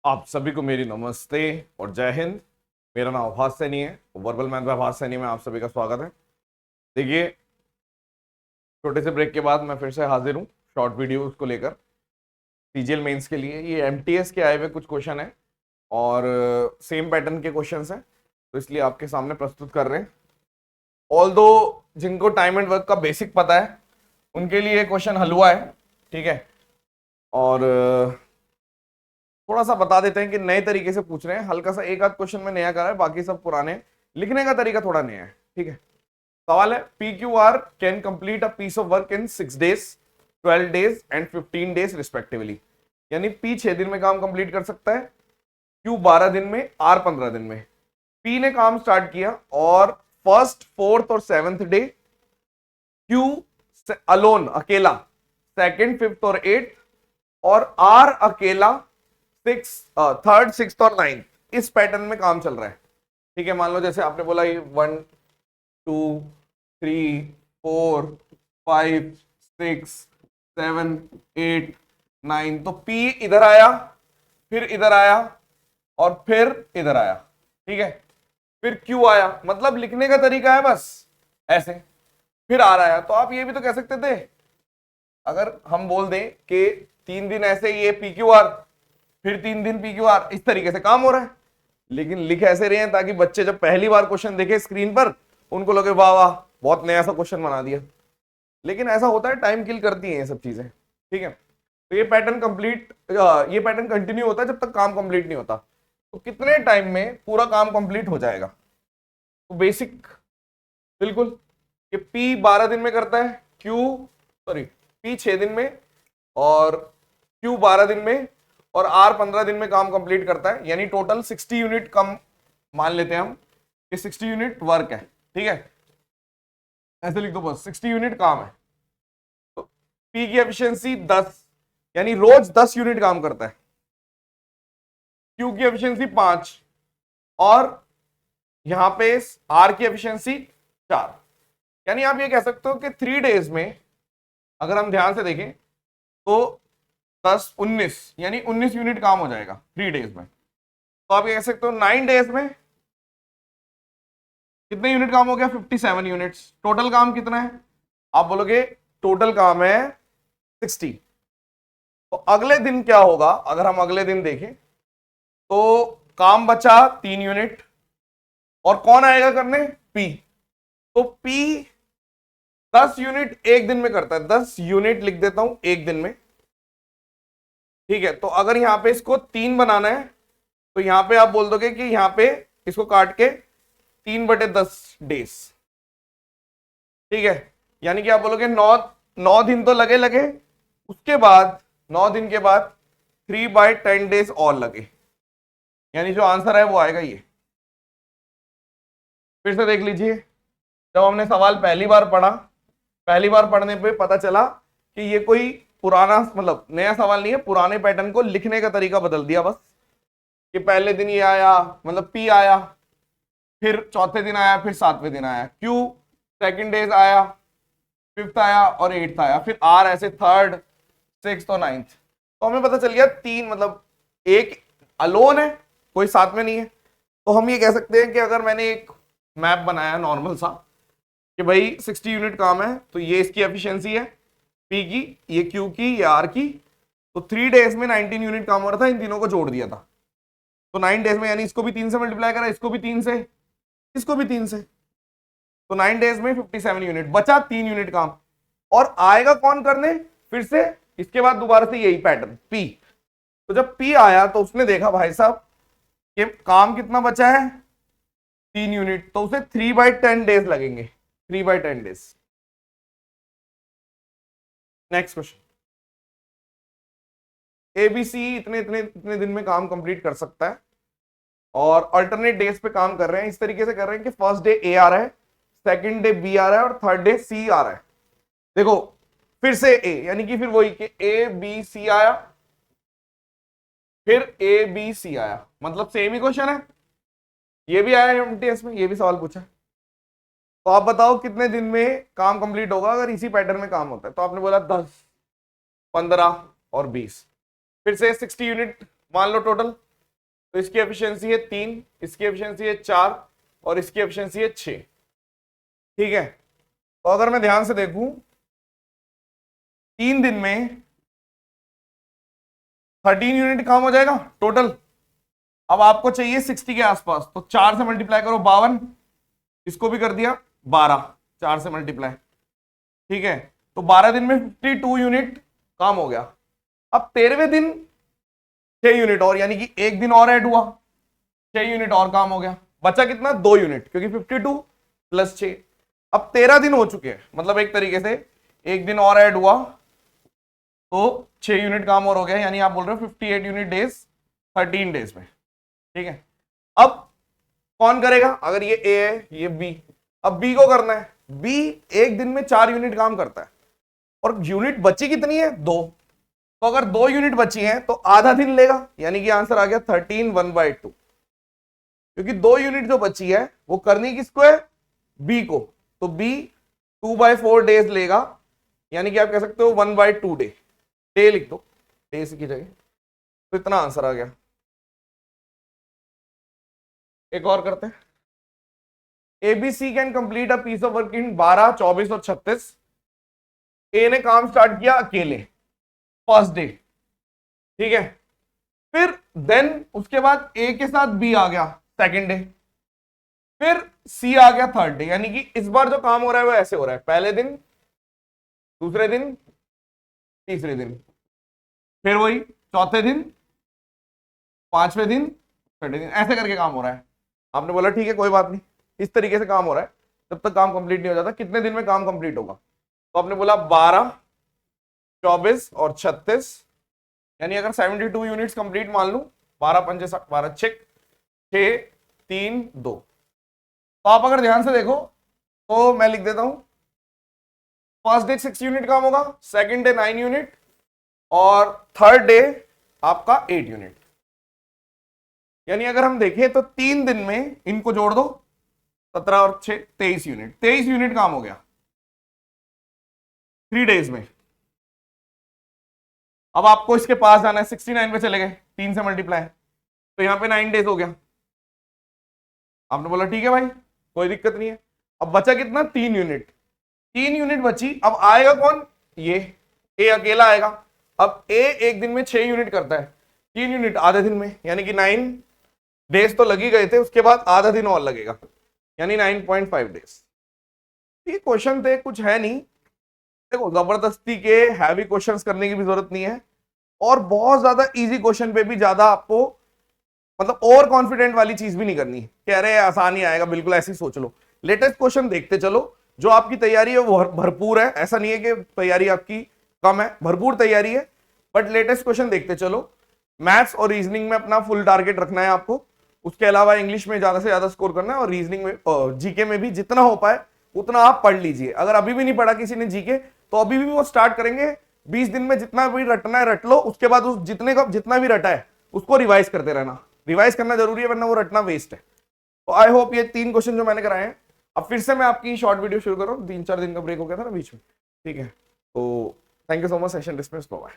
आप सभी को मेरी नमस्ते और जय हिंद। मेरा नाम आभास सैनी है, वर्बल मैथ बाय आभास सैनी में आप सभी का स्वागत है। देखिए, छोटे से ब्रेक के बाद मैं फिर से हाजिर हूँ शॉर्ट वीडियोस को लेकर सीजीएल मेंस के लिए। ये एमटीएस के आए हुए कुछ क्वेश्चन है और सेम पैटर्न के क्वेश्चंस हैं, तो इसलिए आपके सामने प्रस्तुत कर रहे हैं। ऑल्दो जिनको टाइम एंड वर्क का बेसिक पता है उनके लिए क्वेश्चन हलवा है, ठीक है। और थोड़ा सा बता देते हैं कि नए तरीके से पूछ रहे हैं, हल्का सा एक आध क्वेश्चन में नया करा है, बाकी सब पुराने। लिखने का तरीका थोड़ा नया है, ठीक है। सवाल है, PQR can complete a piece of work in 6 days, 12 days and 15 days respectively. यानी P 6 दिन में काम कंप्लीट कर सकता है, Q 12 दिन में, R 15 दिन में। P ने काम स्टार्ट किया और फर्स्ट, फोर्थ और सेवंथ डे, Q अलोन अकेला सेकेंड, फिफ्थ और एट, और R अकेला थर्ड, सिक्स्थ और नाइन्थ। इस पैटर्न में काम चल रहा है, ठीक है। मान लो जैसे आपने बोला 1 2 3 4 5 6 7 8 9, तो P इधर आया, फिर इधर आया और फिर इधर आया, ठीक है। फिर Q आया, मतलब लिखने का तरीका है बस ऐसे, फिर आ रहा है। तो आप ये भी तो कह सकते थे, अगर हम बोल दें कि 3 दिन ऐसे ये PQR, फिर 3 दिन PQR, इस तरीके से काम हो रहा है। लेकिन लिख ऐसे रहे हैं ताकि बच्चे जब पहली बार क्वेश्चन देखे स्क्रीन पर उनको लगे वाह वाह बहुत नया सा क्वेश्चन बना दिया। लेकिन ऐसा होता है, टाइम किल करती है ये सब चीजें, ठीक है। तो ये पैटर्न कंटिन्यू होता है जब तक काम कंप्लीट नहीं होता। तो कितने टाइम में पूरा काम कंप्लीट हो जाएगा? तो बेसिक बिल्कुल कि P 12 दिन में करता है, P 6 दिन में और Q 12 दिन में और R 15 दिन में काम कंप्लीट करता है। यानी टोटल 60 यूनिट कम मान लेते हैं हम कि 60 यूनिट वर्क है, ठीक है। ऐसे लिख दो बस, 60 यूनिट काम है। तो P की एफिशिएंसी 10, यानी रोज 10 यूनिट काम करता है। Q की एफिशिएंसी 5 और यहां पे R की एफिशिएंसी 4। यानी आप ये कह सकते हो कि 3 डेज में अगर हम ध्यान से देखें तो 10 19, यानी 19 यूनिट काम हो जाएगा 3 डेज में। तो आप ये कह सकते हो 9 डेज में कितने यूनिट काम हो गया? 57 यूनिट्स। टोटल काम कितना है? आप बोलोगे टोटल काम है 60। तो अगले दिन क्या होगा? अगर हम अगले दिन देखें तो काम बचा 3 यूनिट और कौन आएगा करने? P। तो P 10 यूनिट एक दिन में करता है, 10 यूनिट लिख देता हूं एक दिन में, ठीक है। तो अगर यहां पे इसको 3 बनाना है तो यहां पे आप बोल दोगे कि यहां पे इसको काट के 3/10 डेज, ठीक है। यानी कि आप बोलोगे 9 दिन तो लगे लगे, उसके बाद 9 दिन के बाद 3/10 डेज और लगे। यानी जो आंसर है वो आएगा ये। फिर से देख लीजिए, जब हमने सवाल पहली बार पढ़ा, पहली बार पढ़ने पे पता चला कि ये कोई पुराना मतलब नया सवाल नहीं है, पुराने पैटर्न को लिखने का तरीका बदल दिया बस। कि पहले दिन ये आया, मतलब P आया, फिर चौथे दिन आया, फिर 7वें दिन आया, Q सेकंड डेज आया, फिफ्थ आया और 8th आया, फिर R ऐसे थर्ड, सिक्स्थ और 9th। तो हमें पता चल गया 3 मतलब एक अलोन है, कोई साथ में नहीं है। तो हम ये कह सकते हैं कि अगर मैंने एक मैप बनाया नॉर्मल सा कि भाई 60 यूनिट काम है, तो ये इसकी एफिशिएंसी है P की, ये Q की, ये R की। तो 3 डेज में 19 यूनिट काम हो रहा था, इन तीनों को जोड़ दिया था। तो 9 डेज में, यानी इसको भी 3 से मल्टीप्लाई करा, इसको भी 3 से, इसको भी 3 से, तो 9 डेज में 57 यूनिट, बचा 3 यूनिट काम। और आएगा कौन करने? फिर से इसके बाद दोबारा से यही पैटर्न P। तो जब P आया तो उसने देखा भाई साहब कि काम कितना बचा है? 3 यूनिट, तो उसे 3/10 डेज लगेंगे, 3/10 डेज। नेक्स्ट क्वेश्चन, ABC इतने इतने इतने दिन में काम कंप्लीट कर सकता है और अल्टरनेट डेज पे काम कर रहे हैं। इस तरीके से कर रहे हैं कि फर्स्ट डे A आ रहा है, सेकंड डे B आ रहा है और थर्ड डे C आ रहा है। देखो फिर से A, यानी कि फिर वही कि A B C आया, फिर A B C आया, मतलब सेम ही क्वेश्चन है। ये भी आया एमटीएस में, ये भी सवाल पूछा है। तो आप बताओ कितने दिन में काम कंप्लीट होगा अगर इसी पैटर्न में काम होता है? तो आपने बोला 10, 15 और 20। फिर से 60 यूनिट मान लो टोटल, तो इसकी एफिशिएंसी है 3, इसकी एफिशिएंसी है 4 और इसकी एफिशिएंसी है 6। ठीक है, तो अगर मैं ध्यान से देखूं 3 दिन में 13 यूनिट काम हो जाएगा टोटल। अब आपको चाहिए 60 के आसपास, तो 4 से मल्टीप्लाई करो 52, इसको भी कर दिया 12, 4 से मल्टीप्लाई। ठीक है, तो 12 दिन में 52 यूनिट काम हो गया। अब 13वें दिन 6 यूनिट और, यानी कि एक दिन और ऐड हुआ, 6 यूनिट और काम हो गया। बचा कितना? 2 यूनिट, क्योंकि 52 प्लस 6। अब 13 दिन हो चुके हैं, मतलब एक तरीके से एक दिन और ऐड हुआ तो 6 यूनिट काम और हो गया, यानी आप बोल रहे हो 58 यूनिट डेज 13 डेज में। ठीक है, अब कौन करेगा? अगर ये ए है, ये बी, अब बी को करना है। बी एक दिन में 4 यूनिट काम करता है और यूनिट बची कितनी है? 2। तो अगर 2 यूनिट बची हैं तो आधा दिन लेगा, यानी कि आंसर आ गया 13 1/2, क्योंकि 2 यूनिट जो बची है वो करनी किसको है? बी को। तो बी 2/4 डेज लेगा, यानी कि आप कह सकते हो 1/2 डे। डे लिख दो, डे की जगह, तो इतना आंसर आ गया। एक और करते हैं। ABC can complete a piece of work in 12, 24 और 36। ए ने काम स्टार्ट किया अकेले फर्स्ट डे, ठीक है, फिर देन उसके बाद ए के साथ बी आ गया सेकंड डे, फिर सी आ गया थर्ड डे। यानी कि इस बार जो काम हो रहा है वो ऐसे हो रहा है, पहले दिन, दूसरे दिन, तीसरे दिन, फिर वही चौथे दिन, पांचवें दिन, छठे दिन, ऐसे करके काम हो रहा है। आपने बोला ठीक है कोई बात नहीं, इस तरीके से काम हो रहा है, तब तक काम कंप्लीट नहीं हो जाता। कितने दिन में काम कंप्लीट होगा? तो आपने बोला 12, 24 और 36, यानी अगर 72 यूनिट्स कंप्लीट मान लूं, 12 पंजे 12, 6, 3, 2। तो आप अगर ध्यान से देखो तो मैं लिख देता हूं, फर्स्ट डे 6 यूनिट काम होगा, सेकंड डे 9 यूनिट और थर्ड डे आपका 8 यूनिट। यानी अगर हम देखें तो 3 दिन में इनको जोड़ दो, 17 और 6 23 यूनिट, 23 यूनिट काम हो गया 3 डेज में। अब आपको इसके पास जाना है, 69 पे चले गए, 3 से मल्टीप्लाई, तो यहां पे 9 डेज हो गया। आपने बोला ठीक है भाई कोई दिक्कत नहीं है। अब बचा कितना? 3 यूनिट, 3 यूनिट बची। अब आएगा कौन? ये ए अकेला आएगा। अब ए एक दिन में 6 यूनिट करता है, 3 यूनिट आधे दिन में, यानी कि 9 डेज तो लगी गए थे, उसके बाद आधा दिन और लगेगा, यानी 9.5 डेज। ये क्वेश्चन थे, कुछ है नहीं। देखो जबरदस्ती के हैवी क्वेश्चंस करने की भी जरूरत नहीं है, और बहुत ज्यादा इजी क्वेश्चन पे भी ज्यादा आपको मतलब ओवर कॉन्फिडेंट वाली चीज भी नहीं करनी है कि अरे आसानी आएगा, बिल्कुल ऐसे ही सोच लो। लेटेस्ट क्वेश्चन देखते चलो, जो आपकी तैयारी है वो भरपूर है, ऐसा नहीं है कि तैयारी आपकी कम है, भरपूर तैयारी है, बट लेटेस्ट क्वेश्चन देखते चलो। मैथ्स और रीजनिंग में अपना फुल टारगेट रखना है आपको, उसके अलावा इंग्लिश में ज्यादा से ज्यादा स्कोर करना है, और रीजनिंग में जीके में भी जितना हो पाए उतना आप पढ़ लीजिए। अगर अभी भी नहीं पढ़ा किसी ने जीके, तो अभी भी वो स्टार्ट करेंगे, 20 दिन में जितना भी रटना है रट लो, उसके बाद उस जितना भी रटा है उसको रिवाइज करते रहना। रिवाइज करना जरूरी है, वरना वो रटना वेस्ट है। तो आई होप ये 3 क्वेश्चन जो मैंने कराए हैं, अब फिर से मैं आपकी शॉर्ट वीडियो शुरू कर रहा हूँ, 3-4 दिन का ब्रेक हो गया था ना बीच में, ठीक है। तो thank you so much, session dismiss, bye.